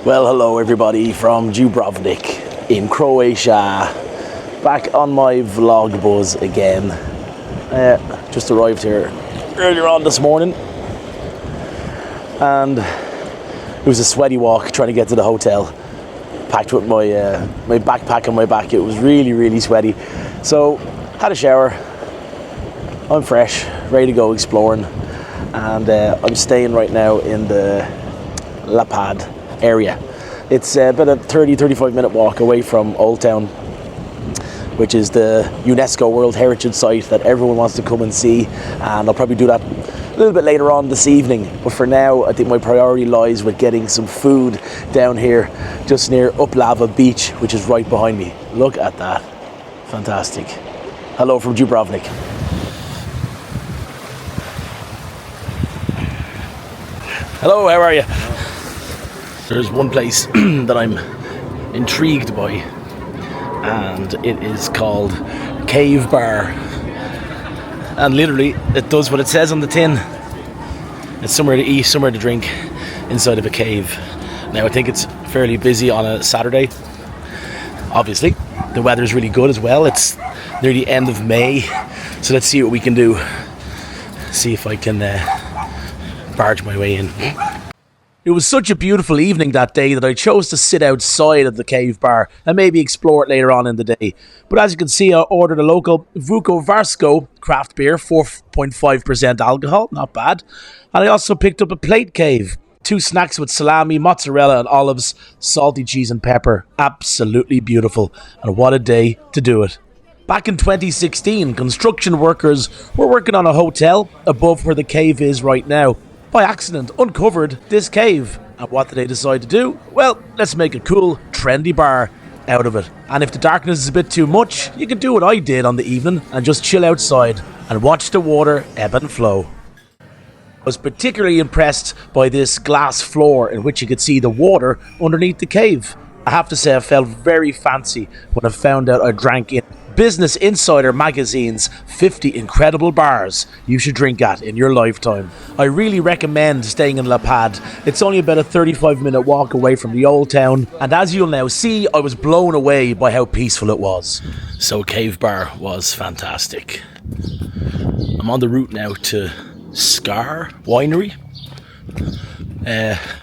Well, hello everybody from Dubrovnik in Croatia. Back on my vlog buzz again. Just arrived here earlier on this morning, and it was a sweaty walk trying to get to the hotel. Packed with my backpack on my back. It was really sweaty. So had a shower. I'm fresh, ready to go exploring, and I'm staying right now in the Lapad area. It's about a 30-35 minute walk away from Old Town, which is the UNESCO World Heritage Site that everyone wants to come and see, and I'll probably do that a little bit later on this evening. But for now, I think my priority lies with getting some food down here just near Uplava Beach, which is right behind me. Look at that. Fantastic. Hello from Dubrovnik. Hello, how are you? There's one place that I'm intrigued by, and it is called Cave Bar. And literally, it does what it says on the tin. It's somewhere to eat, somewhere to drink, inside of a cave. Now, I think it's fairly busy on a Saturday. Obviously, the weather's really good as well. It's near the end of May, so let's see what we can do. See if I can barge my way in. It was such a beautiful evening that day that I chose to sit outside of the cave bar and maybe explore it later on in the day. But as you can see, I ordered a local Vukovarsko craft beer, 4.5% alcohol, not bad. And I also picked up a plate cave, 2 snacks with salami, mozzarella and olives, salty cheese and pepper. Absolutely beautiful, and what a day to do it. Back in 2016, construction workers were working on a hotel above where the cave is right now. By accident, uncovered this cave. And what did they decide to do? Well, let's make a cool, trendy bar out of it. And if the darkness is a bit too much, you can do what I did on the evening and just chill outside and watch the water ebb and flow. I was particularly impressed by this glass floor in which you could see the water underneath the cave. I have to say I felt very fancy when I found out I drank in Business Insider magazine's 50 incredible bars you should drink at in your lifetime. I really recommend staying in Lapad. It's only about a 35-minute walk away from the old town, and as you'll now see, I was blown away by how peaceful it was. So Cave Bar was fantastic. I'm on the route now to Scar Winery.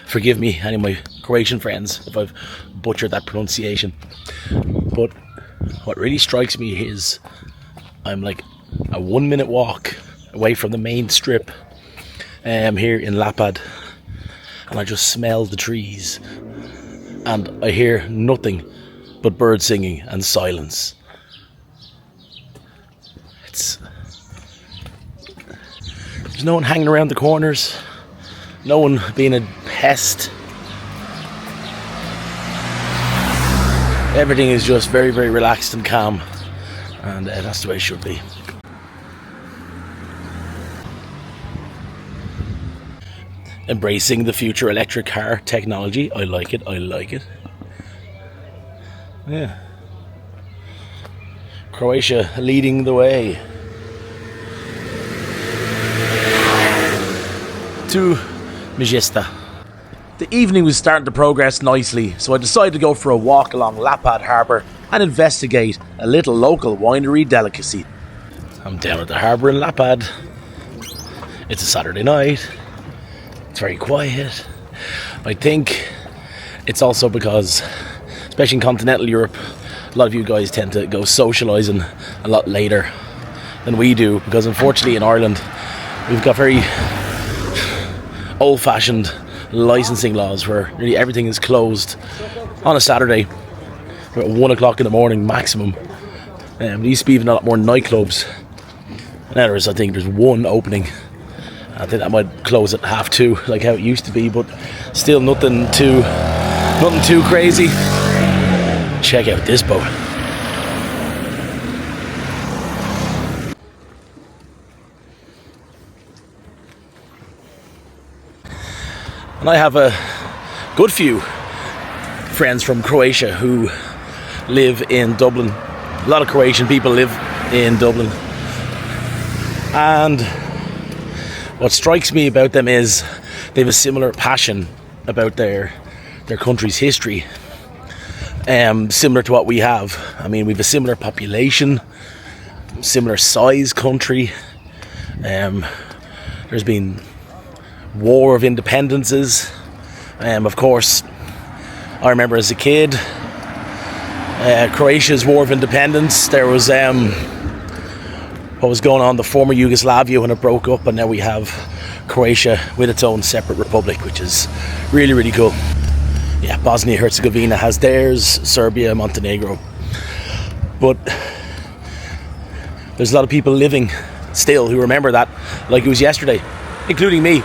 Forgive me, any of my Croatian friends, if I've butchered that pronunciation. But what really strikes me is I'm like a 1-minute walk away from the main strip here in Lapad, and I just smell the trees and I hear nothing but birds singing and silence. There's no one hanging around the corners, no one being a pest. Everything is just very relaxed and calm, and that's the way it should be. Embracing the future electric car technology. I like it. Yeah. Croatia leading the way to Majesta. The evening was starting to progress nicely, so I decided to go for a walk along Lapad Harbour and investigate a little local winery delicacy. I'm down at the harbour in Lapad. It's a Saturday night. It's very quiet. I think it's also because, especially in continental Europe, a lot of you guys tend to go socialising a lot later than we do, because unfortunately in Ireland we've got very old-fashioned licensing laws where nearly everything is closed on a Saturday about 1 o'clock in the morning maximum. There used to be even a lot more nightclubs. Now I think there's one opening. I think that might close at 2:30 like how it used to be, but still nothing too crazy. Check out this boat. And I have a good few friends from Croatia who live in Dublin. A lot of Croatian people live in Dublin. And what strikes me about them is they have a similar passion about their their country's history, similar to what we have. I mean, we have a similar population, similar size country. There's been war of independences. Of course, I remember as a kid, Croatia's war of independence. There was what was going on in the former Yugoslavia when it broke up, and now we have Croatia with its own separate republic, which is really, really cool. Yeah, Bosnia-Herzegovina has theirs, Serbia, Montenegro. But there's a lot of people living still who remember that like it was yesterday, including me.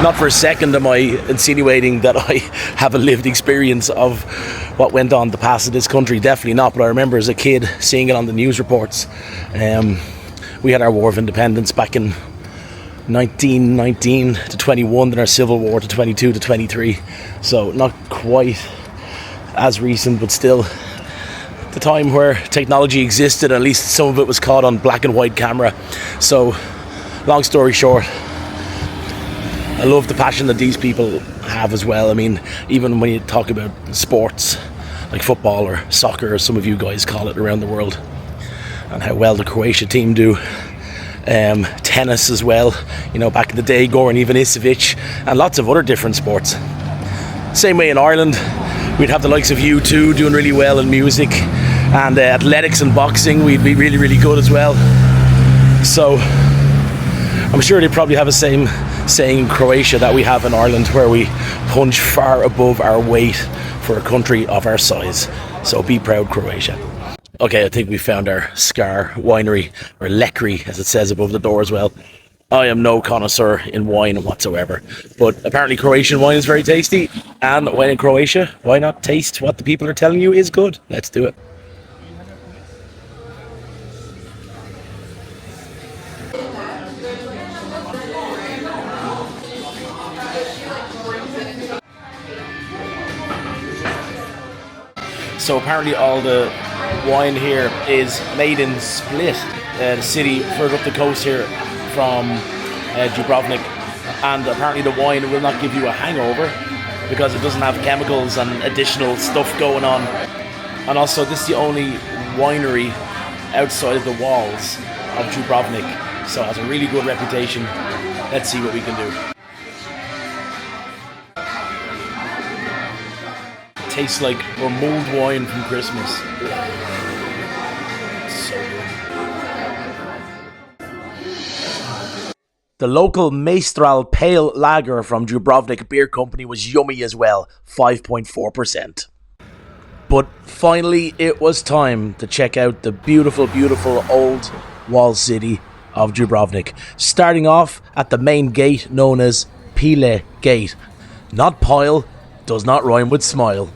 Not for a second am I insinuating that I have a lived experience of what went on in the past of this country. Definitely not. But I remember as a kid seeing it on the news reports. We had our War of Independence back in 1919 to 21, then our Civil War to 22 to 23. So not quite as recent, but still the time where technology existed. At least some of it was caught on black and white camera. So long story short, I love the passion that these people have as well. I mean, even when you talk about sports like football or soccer, as some of you guys call it around the world, and how well the Croatia team do. Tennis as well, you know, back in the day, Goran Ivanisevic, and lots of other different sports. Same way in Ireland, we'd have the likes of U2 doing really well in music, and athletics and boxing, we'd be really, really good as well. So I'm sure they probably have the same saying in Croatia that we have in Ireland, where we punch far above our weight for a country of our size. So be proud, Croatia. Okay, I think we found our Scar winery, or Lekri as it says above the door as well. I am no connoisseur in wine whatsoever, but apparently Croatian wine is very tasty, and when in Croatia, why not taste what the people are telling you is good? Let's do it. So apparently all the wine here is made in Split, the city further up the coast here from Dubrovnik, and apparently the wine will not give you a hangover because it doesn't have chemicals and additional stuff going on. And also this is the only winery outside of the walls of Dubrovnik, so it has a really good reputation. Let's see what we can do. Tastes like a mulled wine from Christmas. So good. The local Maestral Pale Lager from Dubrovnik Beer Company was yummy as well, 5.4%. But finally, it was time to check out the beautiful, beautiful old wall city of Dubrovnik. Starting off at the main gate known as Pile Gate. Not pile, does not rhyme with smile.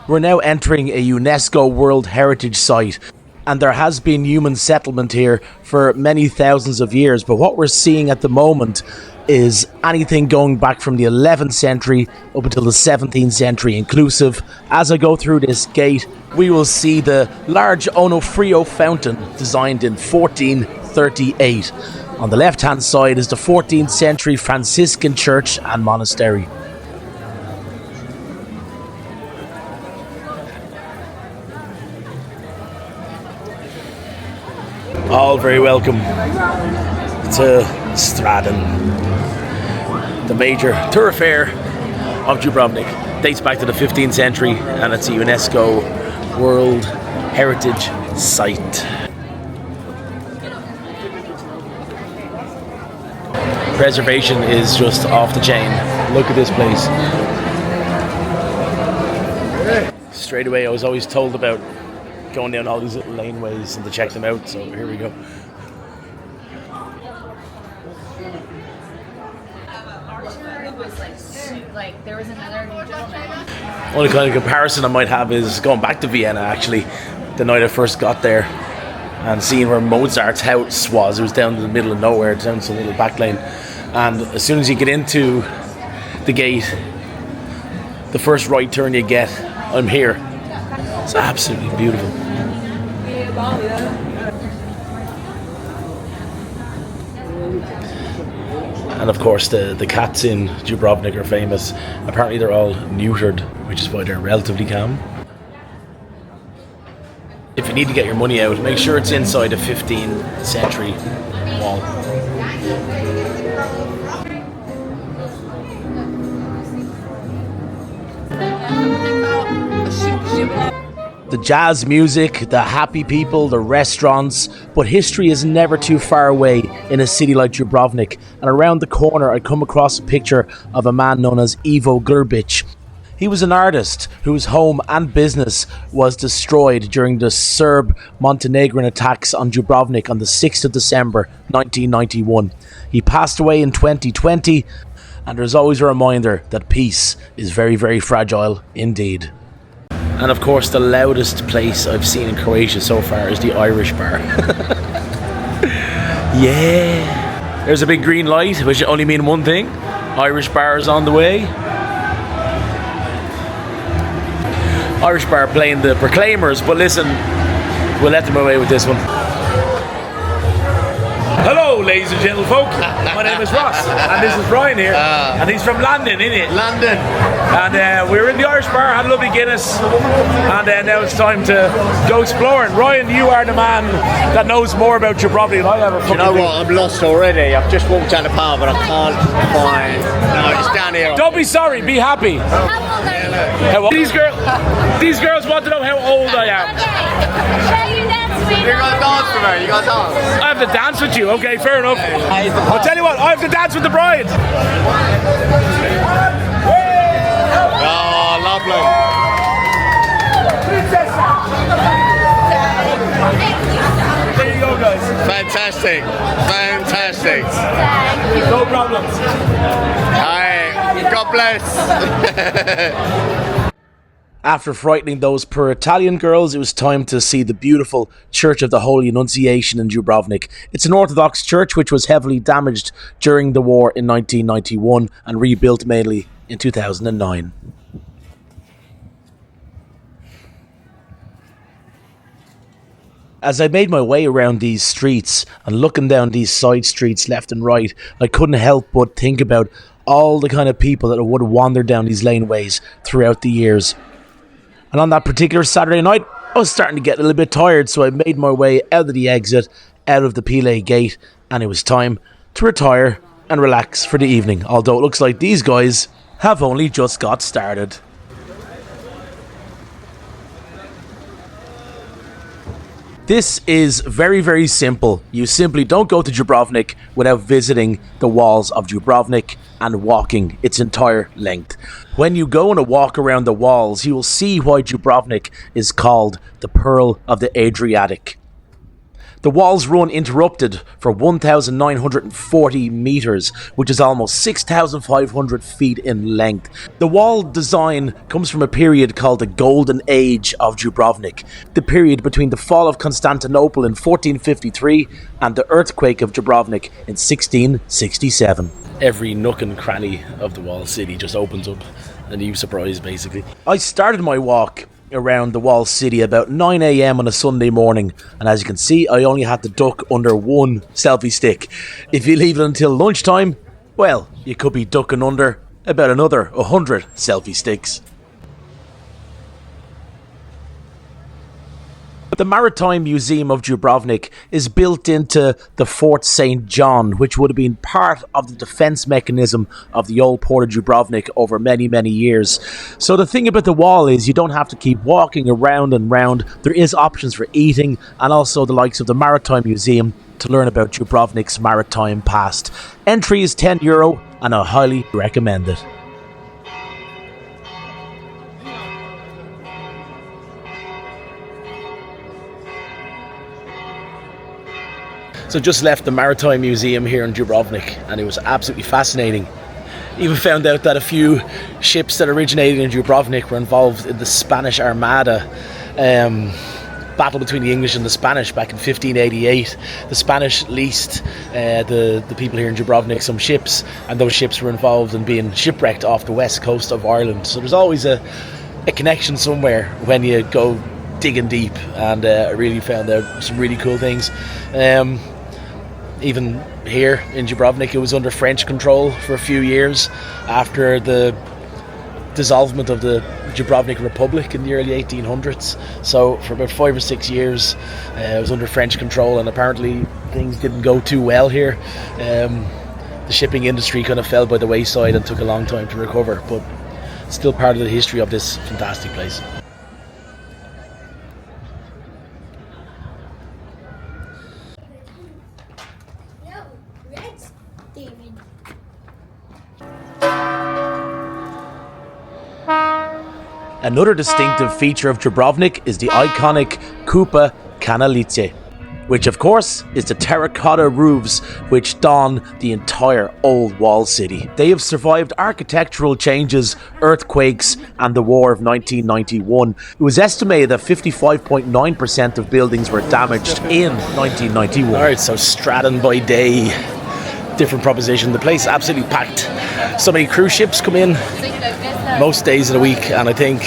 We're now entering a UNESCO World Heritage Site, and there has been human settlement here for many thousands of years, but what we're seeing at the moment is anything going back from the 11th century up until the 17th century inclusive. As I go through this gate, we will see the large Onofrio fountain designed in 1438. On the left hand side is the 14th century Franciscan church and monastery. All very welcome to Straden, the major thoroughfare of Dubrovnik. Dates back to the 15th century and it's a UNESCO World Heritage Site. Preservation is just off the chain. Look at this place. Straight away, I was always told about going down all these little laneways and to check them out, so here we go. Like there was another new gentleman. Only kind of comparison I might have is going back to Vienna actually, the night I first got there and seeing where Mozart's house was. It was down in the middle of nowhere, down some little back lane, and as soon as you get into the gate, the first right turn you get, I'm here. It's absolutely beautiful. And of course the cats in Dubrovnik are famous. Apparently they're all neutered, which is why they're relatively calm. If you need to get your money out, make sure it's inside a 15th century wall. The jazz music, the happy people, the restaurants, but history is never too far away in a city like Dubrovnik. And around the corner I come across a picture of a man known as Ivo Grbić. He was an artist whose home and business was destroyed during the Serb-Montenegrin attacks on Dubrovnik on the 6th of December 1991. He passed away in 2020, and there's always a reminder that peace is very, very fragile indeed. And of course, the loudest place I've seen in Croatia so far is the Irish bar. Yeah! There's a big green light, which only means one thing. Irish bar is on the way. Irish bar playing the Proclaimers, but listen, we'll let them away with this one. Hello, ladies and gentle folk. My name is Ross, and this is Ryan here, and he's from London, innit? London. And we're in the Irish bar, had a lovely Guinness, and now it's time to go exploring. Ryan, you are the man that knows more about Dubrovnik than I ever. You know what? I'm lost already. I've just walked down the pub, but I can't find. No, it's down here. Don't be sorry. Be happy. How old? These girls want to know how old I am. You got to dance with her. You got to dance. I have to dance with you. Okay, fair enough. I'll tell you what. I have to dance with the bride. Oh, lovely. There you go, guys. Fantastic. Fantastic. No problems. Hi. God bless. After frightening those poor Italian girls, it was time to see the beautiful Church of the Holy Annunciation in Dubrovnik. It's an Orthodox church which was heavily damaged during the war in 1991 and rebuilt mainly in 2009. As I made my way around these streets and looking down these side streets left and right, I couldn't help but think about all the kind of people that would wander down these laneways throughout the years. And on that particular Saturday night, I was starting to get a little bit tired, so I made my way out of the exit, out of the Pile gate, and it was time to retire and relax for the evening, although it looks like these guys have only just got started. This is very, very simple. You simply don't go to Dubrovnik without visiting the walls of Dubrovnik and walking its entire length. When you go on a walk around the walls, you will see why Dubrovnik is called the Pearl of the Adriatic. The walls run interrupted for 1,940 metres, which is almost 6,500 feet in length. The wall design comes from a period called the Golden Age of Dubrovnik, the period between the fall of Constantinople in 1453 and the earthquake of Dubrovnik in 1667. Every nook and cranny of the wall city just opens up a new surprise, basically. I started my walk around the wall city about 9 a.m. on a Sunday morning, and as you can see, I only had to duck under one selfie stick. If you leave it until lunchtime, well, you could be ducking under about another 100 selfie sticks. The Maritime Museum of Dubrovnik is built into the Fort St. John, which would have been part of the defence mechanism of the old port of Dubrovnik over many, many years. So the thing about the wall is you don't have to keep walking around and round. There is options for eating and also the likes of the Maritime Museum to learn about Dubrovnik's maritime past. Entry is €10 and I highly recommend it. So just left the Maritime Museum here in Dubrovnik and it was absolutely fascinating. Even found out that a few ships that originated in Dubrovnik were involved in the Spanish Armada battle between the English and the Spanish back in 1588. The Spanish leased the people here in Dubrovnik some ships, and those ships were involved in being shipwrecked off the west coast of Ireland. So there's always a connection somewhere when you go digging deep, and I really found out some really cool things. Even here in Dubrovnik. It was under French control for a few years after the dissolvement of the Dubrovnik Republic in the early 1800s. So for about 5 or 6 years it was under French control, and apparently things didn't go too well here. The shipping industry kind of fell by the wayside and took a long time to recover, but still part of the history of this fantastic place. Another distinctive feature of Dubrovnik is the iconic Kupa Kanalice, which of course is the terracotta roofs which don the entire old wall city. They have survived architectural changes, earthquakes and the war of 1991. It was estimated that 55.9% of buildings were damaged in 1991. Alright, so Stratton by day, different proposition. The place is absolutely packed. So many cruise ships come in most days of the week, and I think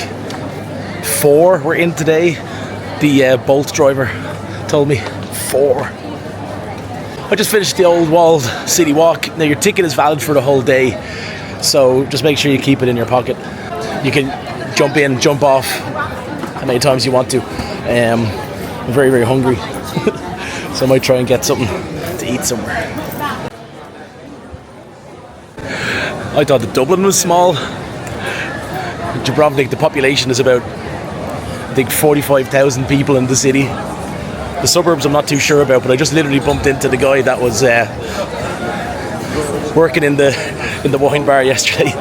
4 were in today. The Bolt driver told me 4. I just finished the old walled city walk. Now your ticket is valid for the whole day, so just make sure you keep it in your pocket. You can jump in, jump off how many times you want to. I'm very, very hungry, so I might try and get something to eat somewhere. I thought that Dublin was small. Dubrovnik, the population is about, I think, 45,000 people in the city. The suburbs I'm not too sure about, but I just literally bumped into the guy that was working in the wine bar yesterday.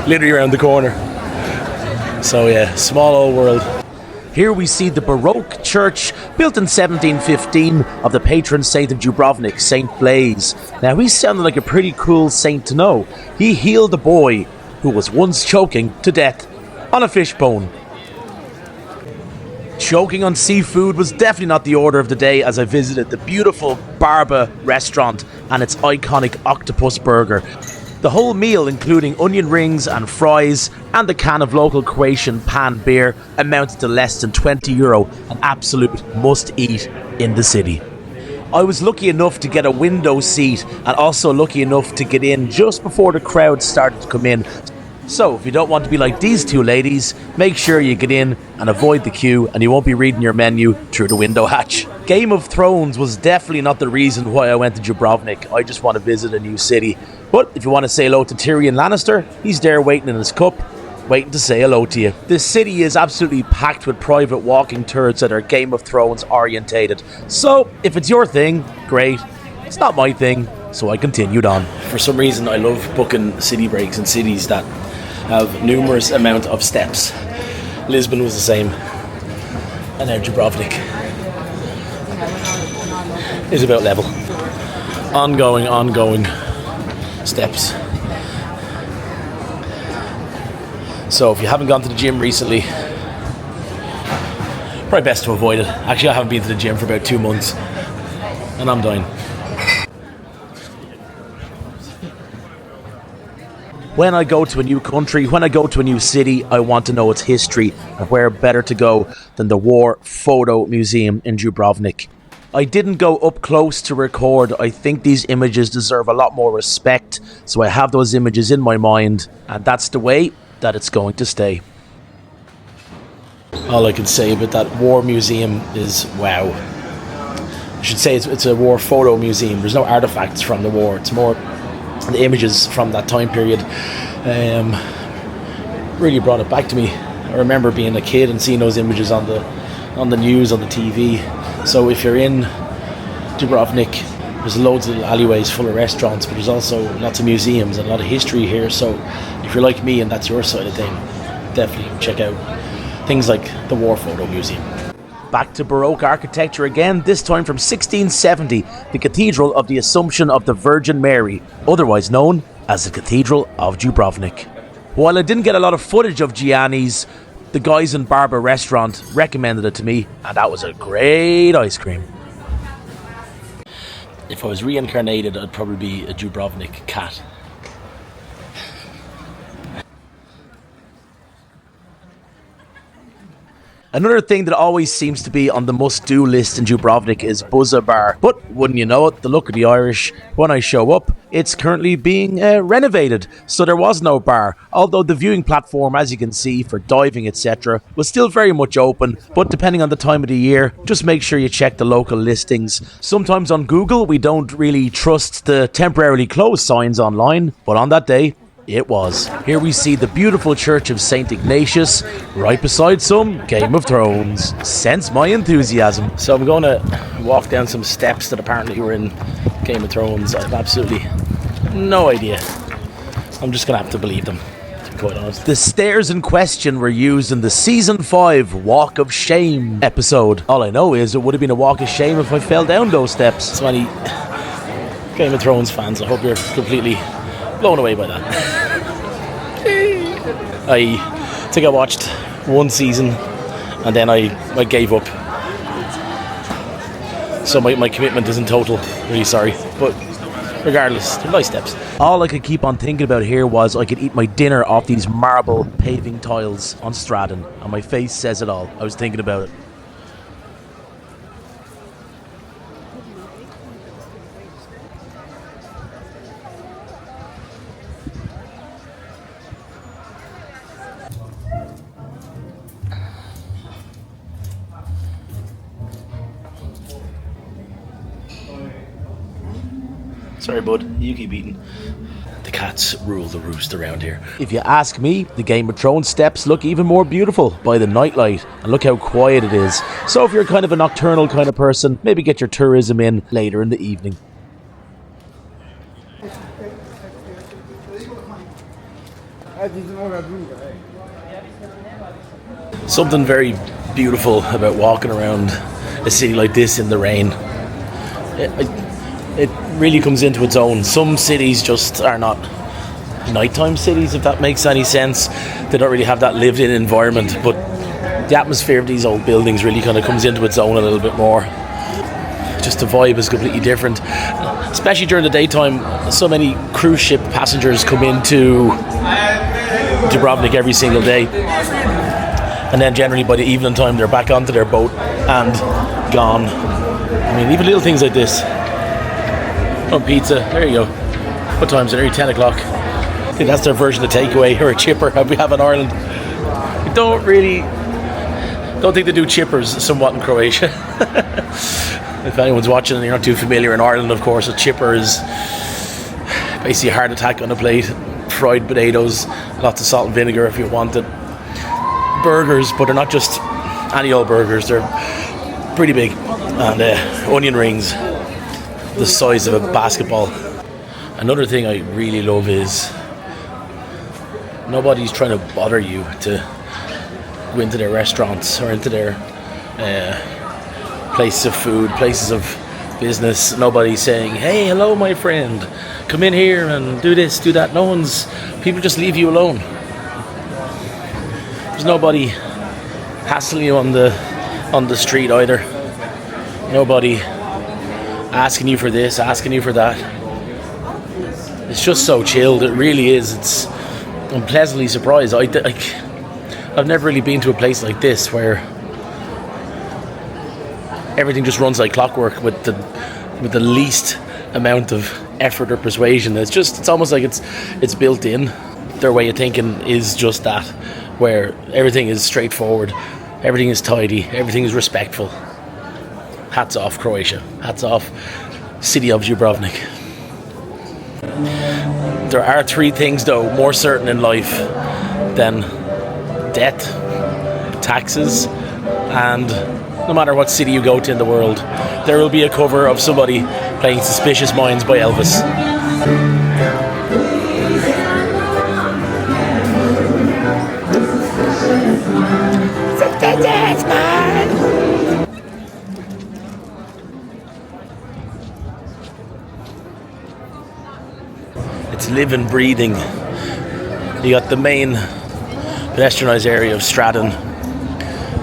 Literally around the corner. So yeah, small old world. Here we see the Baroque church built in 1715 of the patron saint of Dubrovnik, Saint Blaise. Now he sounded like a pretty cool saint to know. He healed a boy who was once choking to death on a fishbone. Choking on seafood was definitely not the order of the day as I visited the beautiful Barba restaurant and its iconic octopus burger. The whole meal, including onion rings and fries and the can of local Croatian pan beer, amounted to less than €20, an absolute must-eat in the city. I was lucky enough to get a window seat and also lucky enough to get in just before the crowd started to come in. So if you don't want to be like these two ladies, make sure you get in and avoid the queue, and you won't be reading your menu through the window hatch. Game of Thrones was definitely not the reason why I went to Dubrovnik. I just want to visit a new city. But if you want to say hello to Tyrion Lannister, he's there waiting in his cup, waiting to say hello to you. This city is absolutely packed with private walking tours that are Game of Thrones orientated. So if it's your thing, great. It's not my thing, so I continued on. For some reason I love booking city breaks in cities that have numerous amount of steps. Lisbon was the same, and now Dubrovnik is about level. Ongoing steps. So if you haven't gone to the gym recently, probably best to avoid it. Actually, I haven't been to the gym for about 2 months, and I'm dying. When I go to a new country, when I go to a new city, I want to know its history, and where better to go than the War Photo Museum in Dubrovnik. I didn't go up close to record. I think these images deserve a lot more respect, so I have those images in my mind, and that's the way that it's going to stay. All I can say about that war museum is wow. I should say it's a war photo museum. There's no artifacts from the war. It's more the images from that time period. Really brought it back to me. I remember being a kid and seeing those images on the news, on the TV. So if you're in Dubrovnik, there's loads of alleyways full of restaurants, but there's also lots of museums and a lot of history here. So if you're like me and that's your side of thing, definitely check out things like the War Photo Museum. Back to Baroque architecture again, this time from 1670, the Cathedral of the Assumption of the Virgin Mary, otherwise known as the Cathedral of Dubrovnik. While I didn't get a lot of footage of Gianni's, the guys in Barba restaurant recommended it to me, and that was a great ice cream. If I was reincarnated, I'd probably be a Dubrovnik cat. Another thing that always seems to be on the must-do list in Dubrovnik is Buzza Bar. But wouldn't you know it, the look of the Irish, when I show up, it's currently being renovated, so there was no bar. Although the viewing platform, as you can see, for diving etc. was still very much open, but depending on the time of the year, just make sure you check the local listings. Sometimes on Google we don't really trust the temporarily closed signs online, but on that day, it was. Here we see the beautiful church of St. Ignatius, right beside some Game of Thrones. Sense my enthusiasm. So I'm going to walk down some steps that apparently were in Game of Thrones. I have absolutely no idea. I'm just going to have to believe them, to be quite honest. The stairs in question were used in the Season 5 Walk of Shame episode. All I know is it would have been a walk of shame if I fell down those steps. So any Game of Thrones fans, I hope you're completely blown away by that. I think I watched one season and then I gave up. So my commitment is in total. Really sorry. But regardless, they're nice steps. All I could keep on thinking about here was I could eat my dinner off these marble paving tiles on Stratton. And my face says it all. I was thinking about it. Sorry, bud. You keep eating. The cats rule the roost around here. If you ask me, the Game of Thrones steps look even more beautiful by the nightlight. And look how quiet it is. So if you're kind of a nocturnal kind of person, maybe get your tourism in later in the evening. Something very beautiful about walking around a city like this in the rain. It really comes into its own. Some cities just are not nighttime cities, if that makes any sense. They don't really have that lived-in environment, but the atmosphere of these old buildings really kind of comes into its own a little bit more. Just the vibe is completely different. Especially during the daytime, so many cruise ship passengers come into Dubrovnik every single day. And then generally by the evening time, they're back onto their boat and gone. I mean, even little things like this. Oh, pizza, there you go. What time is it? Nearly 10 o'clock. I think that's their version of takeaway, or a chipper that we have in Ireland. We don't think they do chippers somewhat in Croatia. If anyone's watching and you're not too familiar in Ireland, of course, a chipper is basically a heart attack on a plate. Fried potatoes, lots of salt and vinegar if you want it. Burgers, but they're not just any old burgers, they're pretty big. And onion rings the size of a basketball. Another thing I really love is nobody's trying to bother you to go into their restaurants or into their places of food, places of business. Nobody's saying, hey, hello my friend, come in here and do this, do that. People just leave you alone. There's nobody hassling you on the street either. Nobody asking you for this, asking you for that. It's just so chilled. It really is. I'm pleasantly surprised. I've never really been to a place like this where everything just runs like clockwork with the least amount of effort or persuasion. It's almost like it's built in. Their way of thinking is just that, where everything is straightforward, everything is tidy, everything is respectful. Hats off Croatia. Hats off city of Dubrovnik. There are three things though more certain in life than death, taxes, and no matter what city you go to in the world, there will be a cover of somebody playing Suspicious Minds by Elvis. It's living, breathing. You got the main pedestrianised area of Stratton,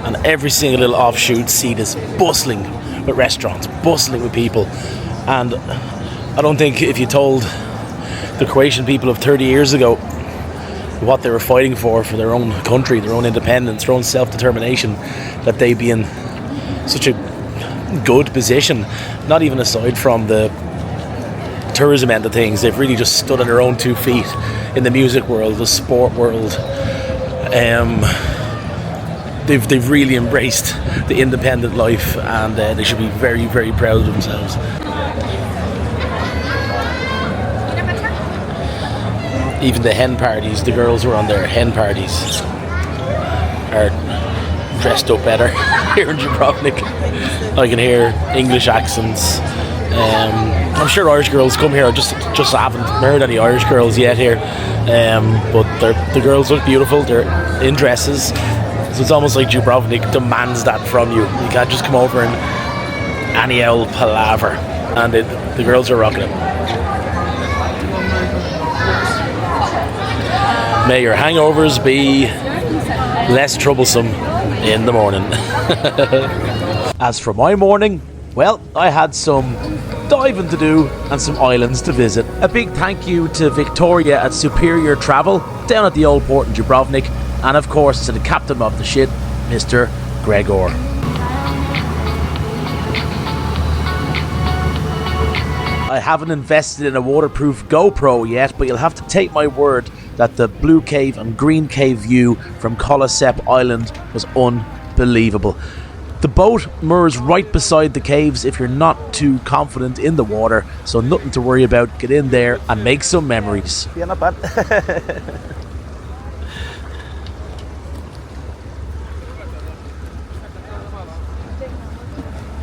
and every single little offshoot seat is bustling with restaurants, bustling with people. And I don't think if you told the Croatian people of 30 years ago what they were fighting for their own country, their own independence, their own self-determination, that they'd be in such a good position, not even aside from the tourism end of things. They've really just stood on their own 2 feet in the music world, the sport world. They've really embraced the independent life, and they should be very, very proud of themselves. Even the hen parties, the girls who are on their hen parties are dressed up better here in Dubrovnik. I can hear English accents. I'm sure Irish girls come here. I just haven't heard any Irish girls yet here. But the girls look beautiful. They're in dresses. So it's almost like Dubrovnik demands that from you. You can't just come over and any old palaver. And the girls are rocking it. May your hangovers be less troublesome in the morning. As for my morning, well, I had some diving to do and some islands to visit. A big thank you to Victoria at Superior Travel down at the old port in Dubrovnik, and of course to the captain of the ship, Mr. Gregor. I haven't invested in a waterproof GoPro yet, but you'll have to take my word that the blue cave and green cave view from Kolosep Island was unbelievable. The boat moors right beside the caves if you're not too confident in the water, so nothing to worry about. Get in there and make some memories. Yeah, not bad.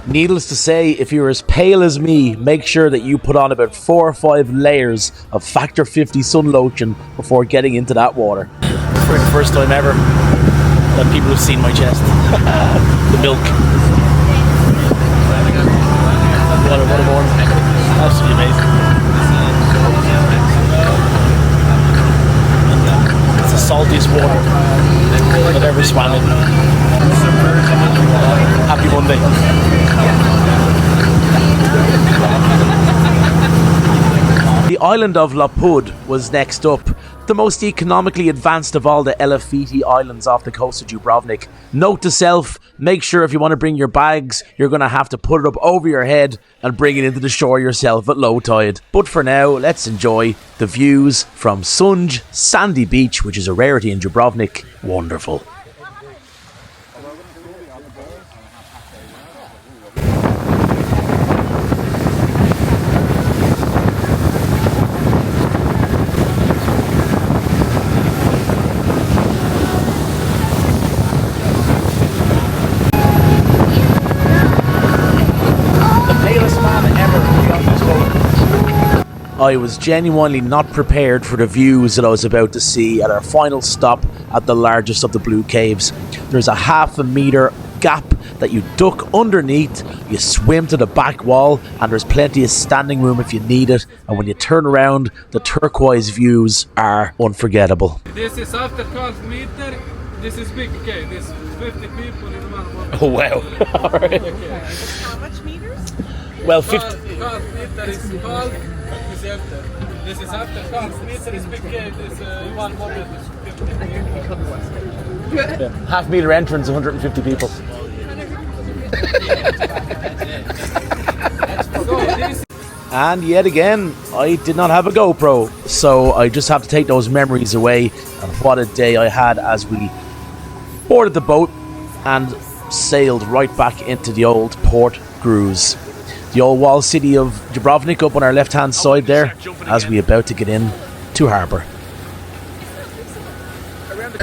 Needless to say, if you're as pale as me, make sure that you put on about 4 or 5 layers of Factor 50 sun lotion before getting into that water. For the first time ever that people have seen my chest. The milk. What a morning. Absolutely amazing. It's the saltiest water I've ever swam in. Happy Monday. The island of Lapad was next up, the most economically advanced of all the Elefiti islands off the coast of Dubrovnik. Note to self, make sure if you want to bring your bags, you're going to have to put it up over your head and bring it into the shore yourself at low tide. But for now, let's enjoy the views from Sunj Sandy Beach, which is a rarity in Dubrovnik. Wonderful. I was genuinely not prepared for the views that I was about to see at our final stop at the largest of the blue caves. There's a 1/2 metre gap that you duck underneath, you swim to the back wall, and there's plenty of standing room if you need it, and when you turn around, the turquoise views are unforgettable. This is after 12 meter, this is big cave, this 50 people in one water. Oh wow. Alright. How much meters? Well, 50... 12 meter is cold. This is after 12 meter is big cave, this 1 water is 50 people. 1/2 metre entrance, 150 people. And yet again, I did not have a GoPro, so I just have to take those memories away. And what a day I had as we boarded the boat and sailed right back into the old Port Gruz. The old wall city of Dubrovnik up on our left hand side there, as we about to get in to harbour.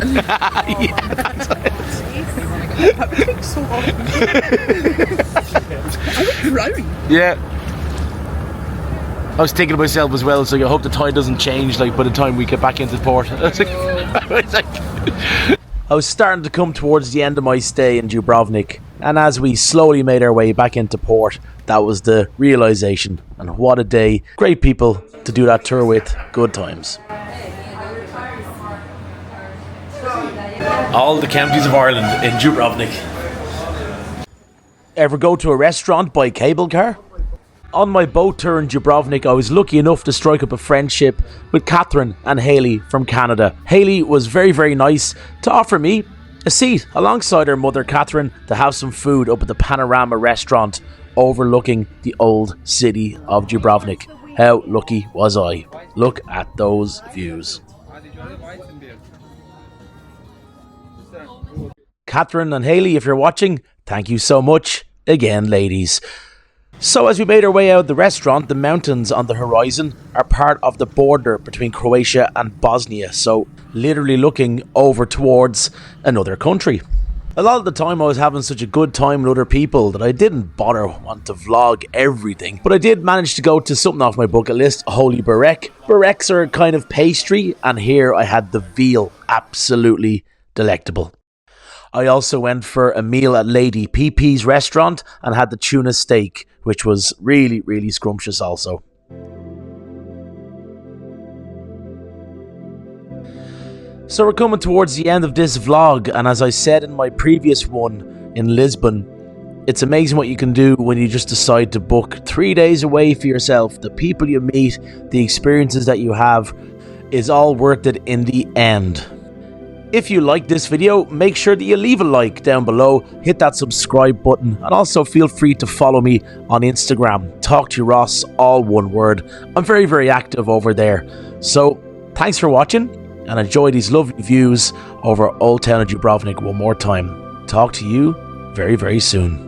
Yeah, that's it. Yeah. I was thinking to myself as well, so I hope the tide doesn't change like by the time we get back into port. I was starting to come towards the end of my stay in Dubrovnik, and as we slowly made our way back into port, that was the realisation. And what a day. Great people to do that tour with. Good times. All the counties of Ireland in Dubrovnik. Ever go to a restaurant by cable car? On my boat tour in Dubrovnik, I was lucky enough to strike up a friendship with Catherine and Hayley from Canada. Hayley was very, very nice to offer me a seat alongside her mother Catherine to have some food up at the Panorama restaurant overlooking the old city of Dubrovnik. How lucky was I? Look at those views. Catherine and Hayley, if you're watching, thank you so much. Again, ladies. So as we made our way out of the restaurant, the mountains on the horizon are part of the border between Croatia and Bosnia, so literally looking over towards another country. A lot of the time I was having such a good time with other people that I didn't bother want to vlog everything, but I did manage to go to something off my bucket list, holy burek. Bureks are a kind of pastry, and here I had the veal, absolutely delectable. I also went for a meal at Lady PP's restaurant and had the tuna steak, which was really, really scrumptious also. So we're coming towards the end of this vlog, and as I said in my previous one in Lisbon, it's amazing what you can do when you just decide to book 3 days away for yourself. The people you meet, the experiences that you have, is all worth it in the end. If you like this video, make sure that you leave a like down below, hit that subscribe button, and also feel free to follow me on Instagram, talktoross, all one word. I'm very, very active over there. So, thanks for watching, and enjoy these lovely views over Old Town of Dubrovnik one more time. Talk to you very, very soon.